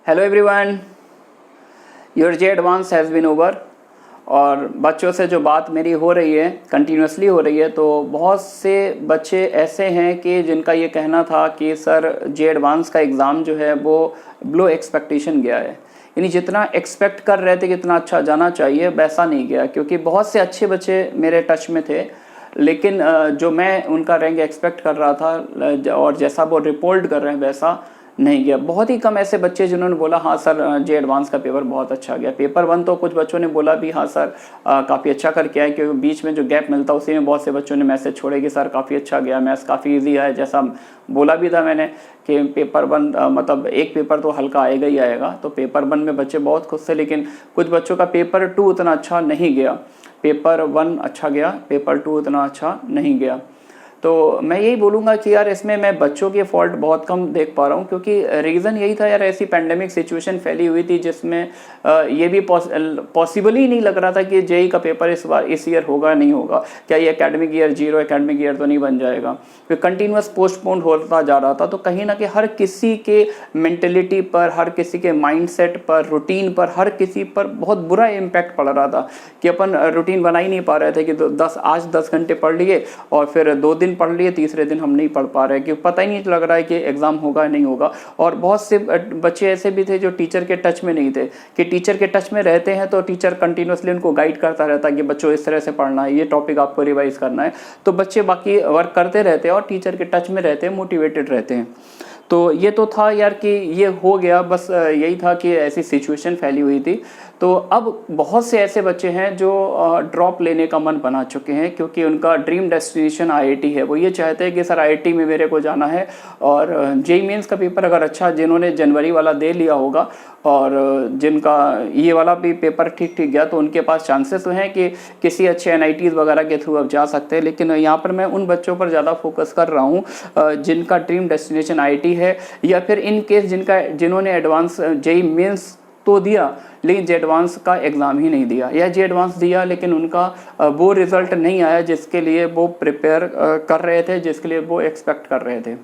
Hello everyone, your J advance has been over. और बच्चों से जो बात मेरी हो रही है, कंटिन्यूसली हो रही है, तो बहुत से बच्चे ऐसे हैं कि जिनका ये कहना था कि सर जे एडवांस का एग्ज़ाम जो है वो बिलो एक्सपेक्टेशन गया है। यानी जितना एक्सपेक्ट कर रहे थे कितना अच्छा जाना चाहिए वैसा नहीं गया, क्योंकि बहुत से अच्छे बच्चे मेरे टच में थे, लेकिन जो मैं उनका रैंक एक्सपेक्ट कर रहा था और जैसा वो रिपोर्ट कर रहे हैं वैसा नहीं गया। बहुत ही कम ऐसे बच्चे जिन्होंने बोला हाँ सर जे एडवांस का पेपर बहुत अच्छा गया। पेपर 1 तो कुछ बच्चों ने बोला भी हाँ सर काफ़ी अच्छा करके आए, क्योंकि बीच में जो गैप मिलता है उसी में बहुत से बच्चों ने मैसेज छोड़े कि सर काफ़ी अच्छा गया, मैथ्स काफ़ी इजी आया। जैसा बोला भी था मैंने कि पेपर 1 मतलब एक पेपर तो हल्का आएगा ही आएगा, तो पेपर 1 में बच्चे बहुत खुश थे। लेकिन कुछ बच्चों का पेपर 2 उतना अच्छा नहीं गया। पेपर 1 अच्छा गया, पेपर 2 उतना अच्छा नहीं गया। तो मैं यही बोलूँगा कि यार इसमें मैं बच्चों के फॉल्ट बहुत कम देख पा रहा हूँ, क्योंकि रीज़न यही था यार, ऐसी पैंडेमिक सिचुएशन फैली हुई थी जिसमें ये भी पॉसिबल ही नहीं लग रहा था कि जेई का पेपर इस ईयर होगा नहीं होगा। क्या ये एकेडमिक ईयर 0 एकेडमिक ईयर तो नहीं बन जाएगा। फिर कंटिन्यूस पोस्टपोन होता जा रहा था, तो कहीं ना कहीं हर किसी के मेंटेलिटी पर, हर किसी के माइंडसेट पर, रूटीन पर, हर किसी पर बहुत बुरा इम्पैक्ट पड़ रहा था कि अपन रूटीन बना ही नहीं पा रहे थे कि आज 10 घंटे पढ़ लिए और फिर 2 दिन पढ़ लिए, तीसरे दिन हम नहीं पढ़ पा रहे, कि पता ही नहीं लग रहा है कि एग्जाम होगा नहीं होगा। और बहुत से बच्चे ऐसे भी थे जो टीचर के टच में नहीं थे, कि टीचर के टच में रहते हैं तो टीचर कंटिन्यूसली उनको गाइड करता रहता है कि बच्चों इस तरह से पढ़ना है, ये टॉपिक आपको रिवाइज करना है, तो बच्चे बाकी वर्क करते रहते हैं और टीचर के टच में रहते हैं, मोटिवेटेड रहते हैं। तो ये तो था यार कि ये हो गया, बस यही था कि ऐसी सिचुएशन फैली हुई थी। तो अब बहुत से ऐसे बच्चे हैं जो ड्रॉप लेने का मन बना चुके हैं, क्योंकि उनका ड्रीम डेस्टिनेशन आईआईटी है। वो ये चाहते हैं कि सर आईआईटी में मेरे को जाना है। और जेईई मेंस का पेपर अगर अच्छा जिन्होंने जनवरी वाला दे लिया होगा और जिनका ये वाला भी पेपर ठीक गया, तो उनके पास चांसेस तो हैं कि किसी अच्छे एनआईटीज़ वगैरह के थ्रू अब जा सकते हैं। लेकिन यहाँ पर मैं उन बच्चों पर ज़्यादा फोकस कर रहा हूँ जिनका ड्रीम डेस्टिनेशन आईआईटी है, या फिर इन केस जिन्होंने एडवांस जेईई मेंस तो दिया लेकिन जे एडवांस का एग्ज़ाम ही नहीं दिया, या जे एडवांस दिया लेकिन उनका वो रिज़ल्ट नहीं आया जिसके लिए वो प्रिपेयर कर रहे थे, जिसके लिए वो एक्सपेक्ट कर रहे थे।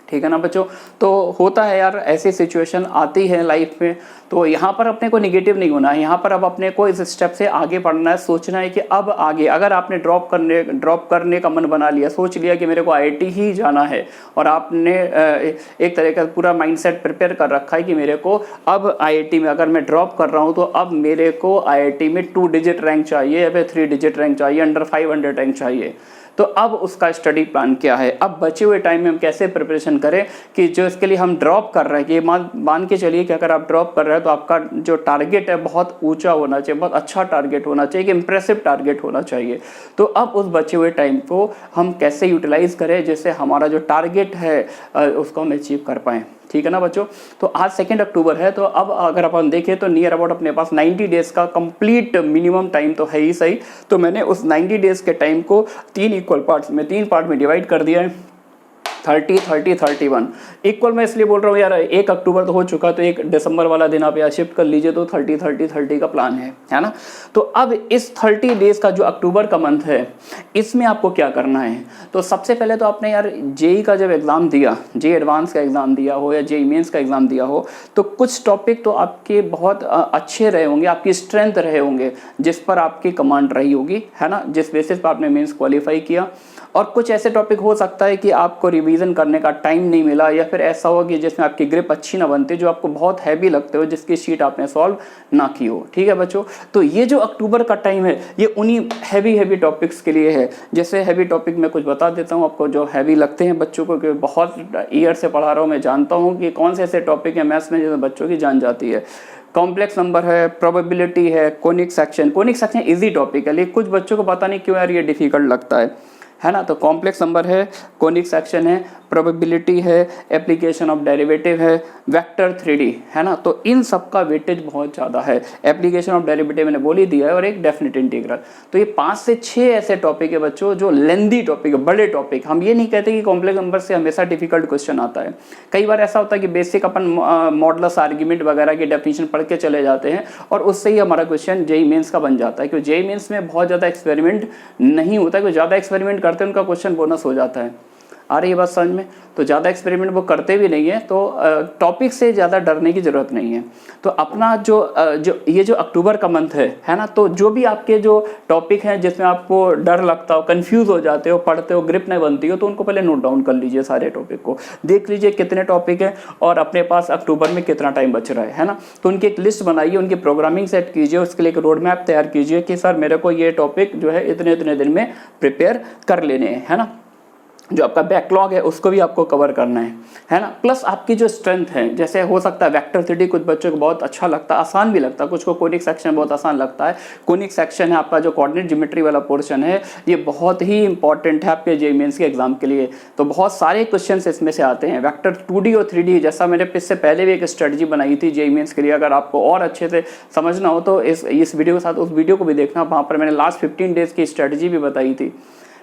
ठीक है ना बच्चों। तो होता है यार, ऐसी सिचुएशन आती है लाइफ में। तो यहाँ पर अपने को निगेटिव नहीं होना है, यहाँ पर अब अपने को इस स्टेप से आगे बढ़ना है, सोचना है कि अब आगे अगर आपने ड्रॉप करने का मन बना लिया, सोच लिया कि मेरे को आईआईटी ही जाना है, और आपने एक तरह का पूरा माइंडसेट प्रिपेयर कर रखा है कि मेरे को अब आईआईटी में अगर मैं ड्रॉप कर रहा हूँ तो अब मेरे को आईआईटी में 2 डिजिट रैंक चाहिए या फिर 3 डिजिट रैंक चाहिए, अंडर 500 रैंक चाहिए। तो अब उसका स्टडी प्लान क्या है, अब बचे हुए टाइम में हम कैसे प्रिपरेशन करें कि जो इसके लिए हम ड्रॉप कर रहे हैं, कि मान के चलिए कि अगर आप ड्रॉप कर रहे हैं तो आपका जो टारगेट है बहुत ऊंचा होना चाहिए, बहुत अच्छा टारगेट होना चाहिए, कि इंप्रेसिव टारगेट होना चाहिए। तो अब उस बचे हुए टाइम को हम कैसे यूटिलाइज करें जिससे हमारा जो टारगेट है उसको हम अचीव कर पाएँ। ठीक है ना बच्चों। तो आज 2 अक्टूबर है, तो अब अगर अपन देखें तो नियर अबाउट अपने पास 90 डेज़ का कंप्लीट मिनिमम टाइम तो है ही सही। तो मैंने उस 90 डेज़ के टाइम को 3 इक्वल पार्ट्स में 3 पार्ट में डिवाइड कर दिया है, 30, 30, 31 इक्वल। मैं इसलिए बोल रहा हूँ यार 1 अक्टूबर तो हो चुका, तो 1 दिसंबर वाला दिन आप यहाँ शिफ्ट कर लीजिए, तो 30, 30, 30 का प्लान है ना। तो अब इस 30 डेज़ का जो अक्टूबर का मंथ है, इसमें आपको क्या करना है। तो सबसे पहले तो आपने यार जेई का जब एग्ज़ाम दिया, जेई एडवांस का एग्ज़ाम दिया हो या जेई मेंस का एग्ज़ाम दिया हो, तो कुछ टॉपिक तो आपके बहुत अच्छे रहे होंगे, आपकी स्ट्रेंथ रहे होंगे, जिस पर आपकी कमांड रही होगी, है ना, जिस बेसिस पर आपने मेंस क्वालिफाई किया। और कुछ ऐसे टॉपिक हो सकता है कि आपको रिवीजन करने का टाइम नहीं मिला, या फिर ऐसा हो कि जिसमें आपकी ग्रिप अच्छी ना बनती, जो आपको बहुत हैवी लगते हो, जिसकी शीट आपने सॉल्व ना की हो। ठीक है बच्चों। तो ये जो अक्टूबर का टाइम है ये उन्हीं हैवी टॉपिक्स के लिए है। जैसे हैवी टॉपिक मैं कुछ बता देता हूँ आपको जो हैवी लगते हैं बच्चों को, कि बहुत ईयर से पढ़ा रहा हूँ, मैं जानता हूँ कि कौन से ऐसे टॉपिक है मैथ्स में जिसमें बच्चों की जान जाती है। कॉम्प्लेक्स नंबर है, प्रोबेबिलिटी है, कोनिक सेक्शन इजी टॉपिक है, लेकिन कुछ बच्चों को पता नहीं क्यों यार ये डिफिकल्ट लगता है ना। तो कॉम्प्लेक्स नंबर है, कोनिक सेक्शन है, प्रोबेबिलिटी है, एप्लीकेशन ऑफ डेरिवेटिव है, वेक्टर 3D है ना। तो इन सब का वेटेज बहुत ज़्यादा है। एप्लीकेशन ऑफ डेरिवेटिव मैंने बोल ही दिया है, और एक डेफिनेट इंटीग्रल। तो ये 5 से 6 ऐसे टॉपिक है बच्चों जो लेंदी टॉपिक है, बड़े टॉपिक। हम ये नहीं कहते कि कॉम्प्लेक्स नंबर से हमेशा डिफिकल्ट क्वेश्चन आता है। कई बार ऐसा होता है कि बेसिक अपन मॉडुलस आर्ग्यूमेंट वगैरह की डेफिनेशन पढ़ के चले जाते हैं और उससे ही हमारा क्वेश्चन जेईई मेंस का बन जाता है, क्योंकि जेईई मेंस में बहुत ज़्यादा एक्सपेरिमेंट नहीं होता है। कोई ज़्यादा एक्सपेरिमेंट करते हैं उनका क्वेश्चन बोनस हो जाता है। आ रही है बात समझ में? तो ज़्यादा एक्सपेरिमेंट वो करते भी नहीं है, तो टॉपिक से ज़्यादा डरने की ज़रूरत नहीं है। तो अपना जो अक्टूबर का मंथ है ना, तो जो भी आपके जो टॉपिक हैं जिसमें आपको डर लगता हो, कंफ्यूज हो जाते हो, पढ़ते हो ग्रिप नहीं बनती हो, तो उनको पहले नोट डाउन कर लीजिए, सारे टॉपिक को देख लीजिए कितने टॉपिक है और अपने पास अक्टूबर में कितना टाइम बच रहा है ना। तो उनकी एक लिस्ट बनाइए, उनकी प्रोग्रामिंग सेट कीजिए, उसके लिए एक रोड मैप तैयार कीजिए कि सर मेरे को ये टॉपिक जो है इतने इतने दिन में प्रिपेयर कर लेने हैं, है ना। जो आपका बैकलॉग है उसको भी आपको कवर करना है ना। प्लस आपकी जो स्ट्रेंथ है, जैसे हो सकता है वेक्टर 3D कुछ बच्चों को बहुत अच्छा लगता है, आसान भी लगता है, कुछ को कोनिक सेक्शन बहुत आसान लगता है। कोनिक सेक्शन है आपका जो कोऑर्डिनेट ज्योमेट्री वाला पोर्शन है, ये बहुत ही इंपॉर्टेंट है आपके जेईई मेंस के एग्जाम के लिए। तो बहुत सारे क्वेश्चन इसमें से आते हैं वेक्टर 2D और 3D, जैसा मैंने इससे पहले भी एक स्ट्रेटजी बनाई थी जेईई मेंस के लिए। अगर आपको और अच्छे से समझना हो तो इस वीडियो के साथ उस वीडियो को भी देखना, वहाँ पर मैंने लास्ट 15 डेज की स्ट्रेटजी भी बताई थी,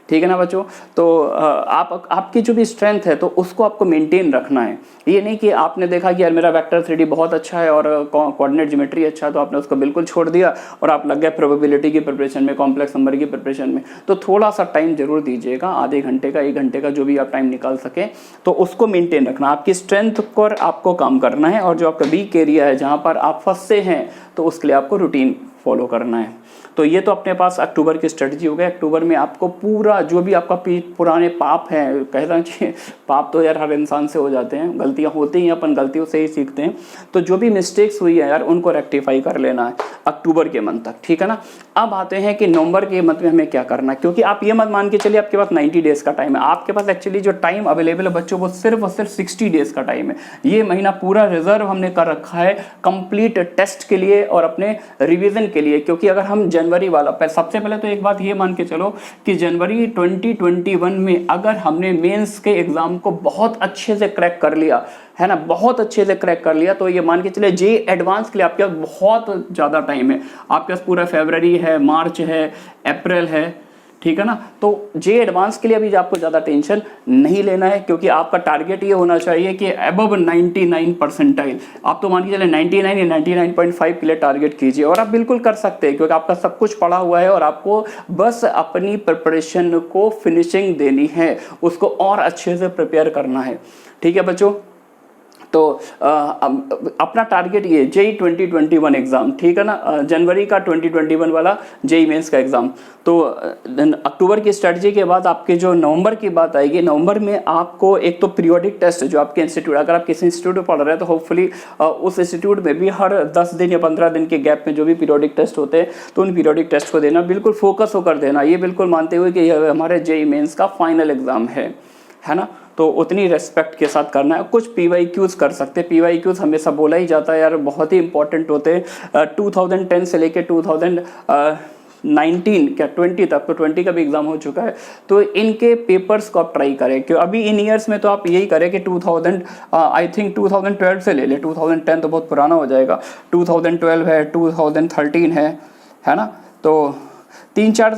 ठीक है ना बच्चों। तो आपकी जो भी स्ट्रेंथ है तो उसको आपको मेंटेन रखना है। ये नहीं कि आपने देखा कि यार मेरा वेक्टर 3D बहुत अच्छा है और कोऑर्डिनेट ज्योमेट्री अच्छा है, तो आपने उसको बिल्कुल छोड़ दिया और आप लग गए प्रोबेबिलिटी की प्रिपरेशन में, कॉम्प्लेक्स नंबर की प्रिपरेशन में। तो थोड़ा सा टाइम जरूर दीजिएगा, आधे घंटे का, 1 घंटे का, जो भी आप टाइम निकाल सके, तो उसको मेंटेन रखना। आपकी स्ट्रेंथ पर आपको काम करना है और जो आपका वीक एरिया है जहाँ पर आप फंसते हैं तो उसके लिए आपको रूटीन फॉलो करना है। तो ये तो अपने पास अक्टूबर की स्ट्रेटजी हो गई। अक्टूबर में आपको पूरा जो भी आपका पुराने पाप हैं, कहना चाहिए पाप तो यार हर इंसान से हो जाते हैं, गलतियां होती हैं, अपन गलतियों से ही सीखते हैं। तो जो भी मिस्टेक्स हुई है यार उनको रेक्टिफाई कर लेना है अक्टूबर के मंथ तक, ठीक है ना। अब आते हैं कि नवंबर के मंथ में हमें क्या करना है, क्योंकि आप ये मत मान के चलिए आपके पास 90 डेज का टाइम है। आपके पास एक्चुअली जो टाइम अवेलेबल है बच्चों वो सिर्फ और सिर्फ 60 डेज का टाइम है। ये महीना पूरा रिजर्व हमने कर रखा है कंप्लीट टेस्ट के लिए और अपने रिवीजन के लिए। क्योंकि अगर हम जनवरी वाला, सबसे पहले तो एक बात ये मान के चलो कि जनवरी 2021 में अगर हमने मेंस के एग्जाम को बहुत अच्छे से क्रैक कर लिया है ना, बहुत अच्छे से क्रैक कर लिया, तो ये मान के चले जेईई एडवांस के लिए आपके पास बहुत ज़्यादा टाइम है। आपके पास पूरा फरवरी है, मार्च है, अप्रैल है, ठीक है ना। तो जेईई एडवांस के लिए अभी आपको ज़्यादा टेंशन नहीं लेना है, क्योंकि आपका टारगेट ये होना चाहिए कि अबव 99 परसेंटाइल। आप तो मान के चले 99 या 99.5 के लिए टारगेट कीजिए और आप बिल्कुल कर सकते हैं, क्योंकि आपका सब कुछ पड़ा हुआ है और आपको बस अपनी प्रिपरेशन को फिनिशिंग देनी है, उसको और अच्छे से प्रिपेयर करना है, ठीक है बच्चों। तो अपना टारगेट ये जेईई 2021 एग्ज़ाम, ठीक है ना, जनवरी का 2021 वाला जेईई मेंस का एग्ज़ाम। तो अक्टूबर की स्ट्रेटजी के बाद आपके जो नवंबर की बात आएगी, नवंबर में आपको एक तो पीरियोडिक टेस्ट जो आपके इंस्टीट्यूट, अगर आप किसी इंस्टीट्यूट में पढ़ रहे हैं तो होपफुली उस इंस्टीट्यूट में भी हर 10 दिन या 15 दिन के गैप में जो भी पीरियोडिक टेस्ट होते हैं तो उन पीरियोडिक टेस्ट को देना, बिल्कुल फोकस होकर देना, ये बिल्कुल मानते हुए कि यह हमारे जेईई मेंस का फाइनल एग्ज़ाम है ना। तो उतनी रेस्पेक्ट के साथ करना है। कुछ PYQs कर सकते हैं, PYQs हमेशा बोला ही जाता है यार, बहुत ही इंपॉर्टेंट होते हैं। 2010 से लेके 2019 क्या 20 तक, तो 20 का भी एग्जाम हो चुका है, तो इनके पेपर्स को आप ट्राई करें। क्यों अभी इन ईयर्स में तो आप यही करें कि 2012 से ले लें, 2010 तो बहुत पुराना हो जाएगा, 2012 है, 2013 है ना। तो 3-4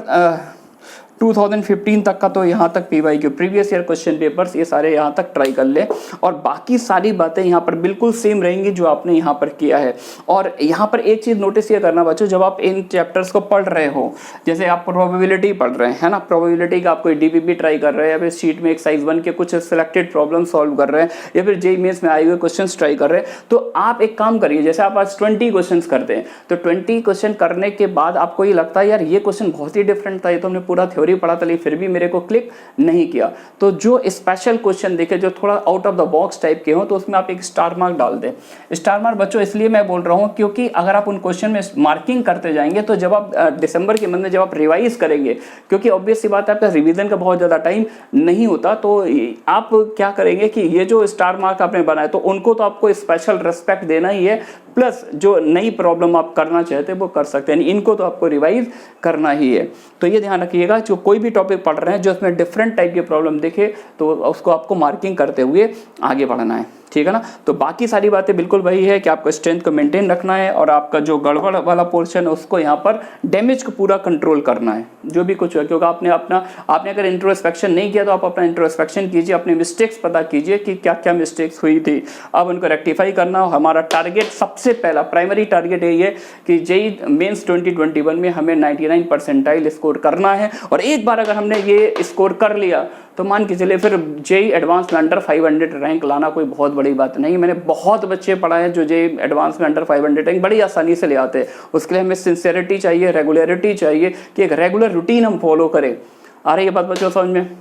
2015 तक का तो यहाँ तक PYQ previous year question papers ये सारे यहाँ तक ट्राई कर ले, और बाकी सारी बातें यहाँ पर बिल्कुल सेम रहेंगी जो आपने यहाँ पर किया है। और यहाँ पर एक चीज़ नोटिस ये करना बच्चों, जब आप इन चैप्टर्स को पढ़ रहे हो, जैसे आप प्रोबेबिलिटी पढ़ रहे हैं, है ना, प्रोबेबिलिटी का आप कोई DPP ट्राई कर रहे हैं या फिर शीट में एक्सरसाइज 1 के कुछ सिलेक्टेड प्रॉब्लम सॉल्व कर रहे हैं या फिर जेईई मेंस में आए हुए क्वेश्चन ट्राई कर रहे हैं, तो आप एक काम करिए, जैसे आप आज 20 क्वेश्चन करते हैं तो 20 क्वेश्चन करने के बाद आपको ये लगता है यार ये क्वेश्चन बहुत ही डिफरेंट था, ये तो हमने पूरा थ्योरी पढ़ा था फिर भी मेरे को क्लिक नहीं किया, तो जो स्पेशल क्वेश्चन देखे जो थोड़ा out of the box type के हो तो उसमें आप एक स्टार मार्क डाल दें। स्टार मार्क बच्चों इसलिए मैं बोल रहा हूं क्योंकि अगर आप उन क्वेश्चन में मार्किंग करते जाएंगे तो जब आप दिसंबर के मंथ में जब आप रिवाइज करेंगे, क्योंकि ऑब्वियस सी बात है आपका रिवीजन का बहुत ज़्यादा टाइम नहीं होता, तो आप क्या करेंगे कि ये जो स्टार मार्क आपने बनाए तो उनको तो आपको स्पेशल रिस्पेक्ट देना ही है, प्लस जो नई प्रॉब्लम आप करना चाहते हैं वो कर सकते हैं, इनको तो आपको रिवाइज करना ही है। तो ये ध्यान रखिएगा, जो कोई भी टॉपिक पढ़ रहे हैं जो उसमें डिफरेंट टाइप के प्रॉब्लम दिखे तो उसको आपको मार्किंग करते हुए आगे बढ़ना है, ठीक है ना। तो बाकी सारी बातें बिल्कुल वही है कि आपको स्ट्रेंथ को मेंटेन रखना है और आपका जो गड़बड़ वाला पोर्शन है उसको यहाँ पर डैमेज को पूरा कंट्रोल करना है, जो भी कुछ है। क्योंकि आपने अगर इंट्रोस्पेक्शन नहीं किया तो आप अपना इंट्रोस्पेक्शन कीजिए, अपने मिस्टेक्स पता कीजिए कि क्या क्या मिस्टेक्स हुई थी, अब उनको रेक्टिफाई करना। हमारा टारगेट सबसे पहला प्राइमरी टारगेट यही है कि जेईई मेंस 2021 में हमें 99 परसेंटाइल स्कोर करना है, और एक बार अगर हमने ये स्कोर कर लिया तो मान के चलिए फिर जेई एडवांस में अंडर 500 रैंक लाना कोई बहुत बड़ी बात नहीं। मैंने बहुत बच्चे पढ़ाए हैं जो जेई एडवांस में अंडर 500 रैंक बड़ी आसानी से ले आते हैं। उसके लिए हमें सिंसियरिटी चाहिए, रेगुलरिटी चाहिए कि एक रेगुलर रूटीन हम फॉलो करें। आ रही है बात बच्चों समझ में?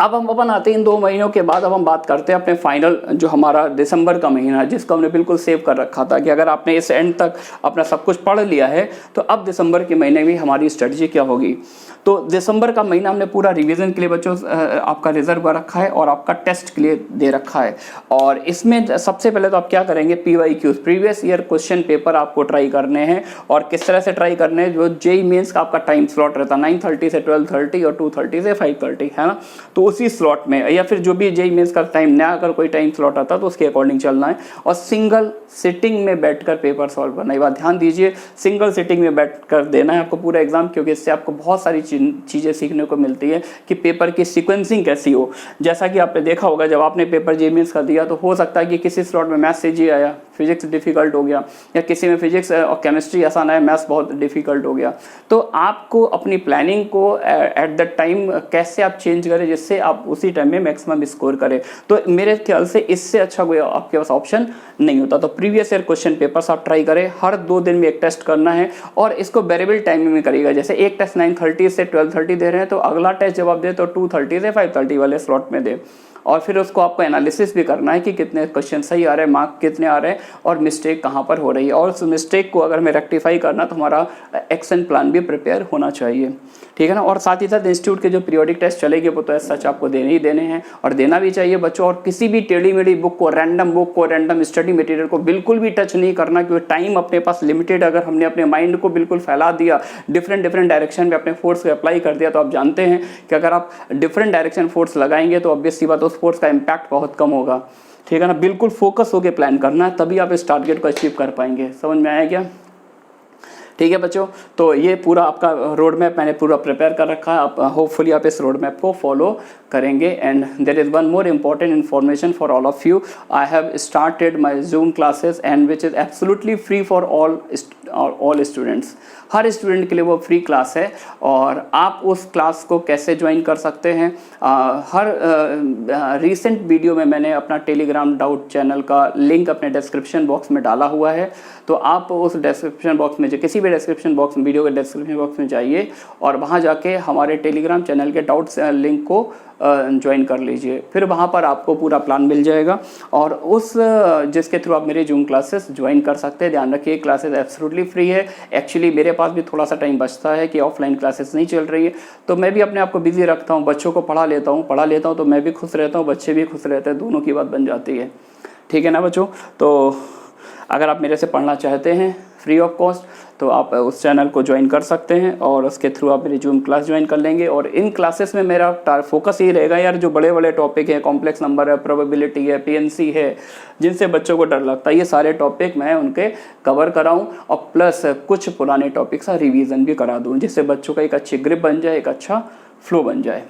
अब हम अपन आते हैं इन 2 महीनों के बाद, अब हम बात करते हैं अपने फाइनल जो हमारा दिसंबर का महीना है, जिसको हमने बिल्कुल सेव कर रखा था कि अगर आपने इस एंड तक अपना सब कुछ पढ़ लिया है तो अब दिसंबर के महीने में हमारी स्ट्रेटजी क्या होगी। तो दिसंबर का महीना हमने पूरा रिवीजन के लिए बच्चों आपका रिजर्व रखा है और आपका टेस्ट के लिए दे रखा है। और इसमें सबसे पहले तो आप क्या करेंगे, PYQs previous year question paper आपको ट्राई करने हैं। और किस तरह से ट्राई करने हैं, जो जेई मेंस का आपका टाइम स्लॉट रहता है 9:30 से 12:30 और 2:30 से 5:30 है ना, तो उसी स्लॉट में, या फिर जो भी जेई मेंस का टाइम नया अगर कोई टाइम स्लॉट आता है तो उसके अकॉर्डिंग चलना है। और सिंगल सिटिंग में बैठकर पेपर सॉल्व करना है। बात ध्यान दीजिए, सिंगल सिटिंग में बैठकर देना है आपको पूरा एग्जाम, क्योंकि इससे आपको बहुत सारी चीज़ें सीखने को मिलती है कि पेपर की सीक्वेंसिंग कैसी हो। जैसा कि आपने देखा होगा जब आपने पेपर जेई मेंस का दिया तो हो सकता है कि किसी स्लॉट में मैथ्स इजी आया, फिजिक्स डिफिकल्ट हो गया, या किसी में फिजिक्स और केमिस्ट्री आसान आया, मैथ्स बहुत डिफिकल्ट हो गया। तो आपको अपनी प्लानिंग को एट द टाइम कैसे आप चेंज करें जिससे आप उसी टाइम में मैक्सिमम स्कोर करें। तो मेरे ख्याल से इससे अच्छा कोई आपके पास ऑप्शन नहीं होता। तो प्रीवियस ईयर क्वेश्चन पेपर्स आप ट्राई करें, हर 2 दिन में एक टेस्ट करना है और इसको वेरिएबल टाइमिंग में करिएगा। जैसे एक टेस्ट 9:30 से 12:30 दे रहे हैं तो अगला टेस्ट जब आप दे तो 2:30 से 5:30 वाले स्लॉट में दे। और फिर उसको आपको एनालिसिस भी करना है कि कितने क्वेश्चन सही आ रहे हैं, मार्क कितने आ रहे हैं और मिस्टेक कहाँ पर हो रही है। और उस मिस्टेक को अगर हमें रेक्टिफाई करना तो हमारा एक्शन प्लान भी प्रिपेयर होना चाहिए, ठीक है ना। और साथ ही साथ इंस्टीट्यूट के जो पीरियोडिक टेस्ट चलेंगे वो तो सच आपको देने ही देने हैं और देना भी चाहिए बच्चों। और किसी भी टेढ़ी मेढ़ी बुक को, रैंडम स्टडी मटेरियल को बिल्कुल भी टच नहीं करना, क्योंकि टाइम अपने पास लिमिटेड। अगर हमने अपने माइंड को बिल्कुल फैला दिया, डिफरेंट डायरेक्शन में अपने फोर्स को अप्लाई कर दिया, तो आप जानते हैं कि अगर आप डिफरेंट डायरेक्शन फोर्स लगाएंगे तो ऑब्वियस सी बात उस फोर्स का इम्पैक्ट बहुत कम होगा, ठीक है ना। बिल्कुल फोकस होकर प्लान करना है, तभी आप इस टारगेट को अचीव कर पाएंगे। समझ में आया क्या? ठीक है बच्चों, तो ये पूरा आपका रोड मैप मैंने पूरा प्रिपेयर कर रखा है। आप होपफुली आप इस रोड मैप को फॉलो करेंगे। And there is one more important information for all of you. I have started my Zoom classes and which is absolutely free for all students. हर स्टूडेंट के लिए वो फ्री क्लास है और आप उस क्लास को कैसे ज्वाइन कर सकते हैं, हर रिसेंट वीडियो में मैंने अपना टेलीग्राम डाउट चैनल का लिंक अपने डिस्क्रिप्शन बॉक्स में डाला हुआ है। तो आप उस डिस्क्रिप्शन बॉक्स में, जो किसी भी डिस्क्रिप्शन बॉक्स में, वीडियो के डिस्क्रिप्शन बॉक्स में जाइए और वहाँ जाके हमारे टेलीग्राम चैनल के डाउट्स लिंक को ज्वाइन कर लीजिए। फिर वहाँ पर आपको पूरा प्लान मिल जाएगा और उस जिसके थ्रू आप मेरे जूम क्लासेस ज्वाइन कर सकते हैं। ध्यान रखिए क्लासेस एब्सोल्युटली फ्री है। एक्चुअली मेरे पास भी थोड़ा सा टाइम बचता है कि ऑफलाइन क्लासेस नहीं चल रही है, तो मैं भी अपने आप को बिजी रखता हूँ, बच्चों को पढ़ा लेता हूँ तो मैं भी खुश रहता हूँ, बच्चे भी खुश रहते हैं, दोनों की बात बन जाती है, ठीक है ना बच्चों। तो अगर आप मेरे से पढ़ना चाहते हैं फ्री ऑफ कॉस्ट तो आप उस चैनल को ज्वाइन कर सकते हैं और उसके थ्रू आप मेरी जूम क्लास ज्वाइन कर लेंगे। और इन क्लासेस में मेरा फोकस ये रहेगा यार, जो बड़े बड़े टॉपिक है, कॉम्प्लेक्स नंबर है, प्रोबेबिलिटी है, PNC है, जिनसे बच्चों को डर लगता है, ये सारे टॉपिक मैं उनके कवर कराऊं और प्लस कुछ पुराने टॉपिक का रिवीजन भी करा दूं, जिससे बच्चों का एक अच्छी ग्रिप बन जाए, एक अच्छा फ्लो बन जाए,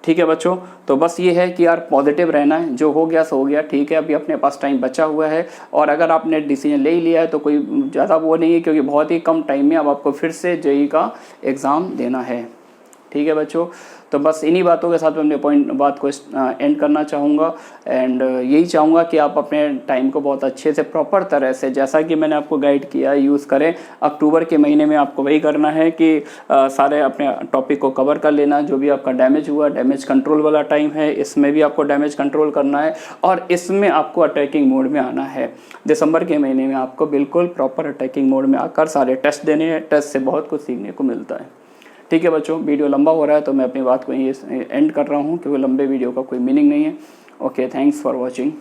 ठीक है बच्चों। तो बस ये है कि यार पॉजिटिव रहना है, जो हो गया सो हो गया, ठीक है। अभी अपने पास टाइम बचा हुआ है और अगर आपने डिसीजन ले ही लिया है तो कोई ज़्यादा वो नहीं है, क्योंकि बहुत ही कम टाइम में अब आपको फिर से जेईई का एग्ज़ाम देना है, ठीक है बच्चों। तो बस इन्हीं बातों के साथ मैं अपने बात को एंड करना चाहूँगा एंड यही चाहूँगा कि आप अपने टाइम को बहुत अच्छे से प्रॉपर तरह से, जैसा कि मैंने आपको गाइड किया, यूज़ करें। अक्टूबर के महीने में आपको वही करना है कि सारे अपने टॉपिक को कवर कर लेना। जो भी आपका डैमेज हुआ, डैमेज कंट्रोल वाला टाइम है, इसमें भी आपको डैमेज कंट्रोल करना है और इसमें आपको अटैकिंग मोड में आना है। दिसंबर के महीने में आपको बिल्कुल प्रॉपर अटैकिंग मोड में आकर सारे टेस्ट देने हैं। टेस्ट से बहुत कुछ सीखने को मिलता है, ठीक है बच्चों। वीडियो लंबा हो रहा है तो मैं अपनी बात को यहीं एंड कर रहा हूँ, क्योंकि लंबे वीडियो का कोई मीनिंग नहीं है। Okay, thanks for watching.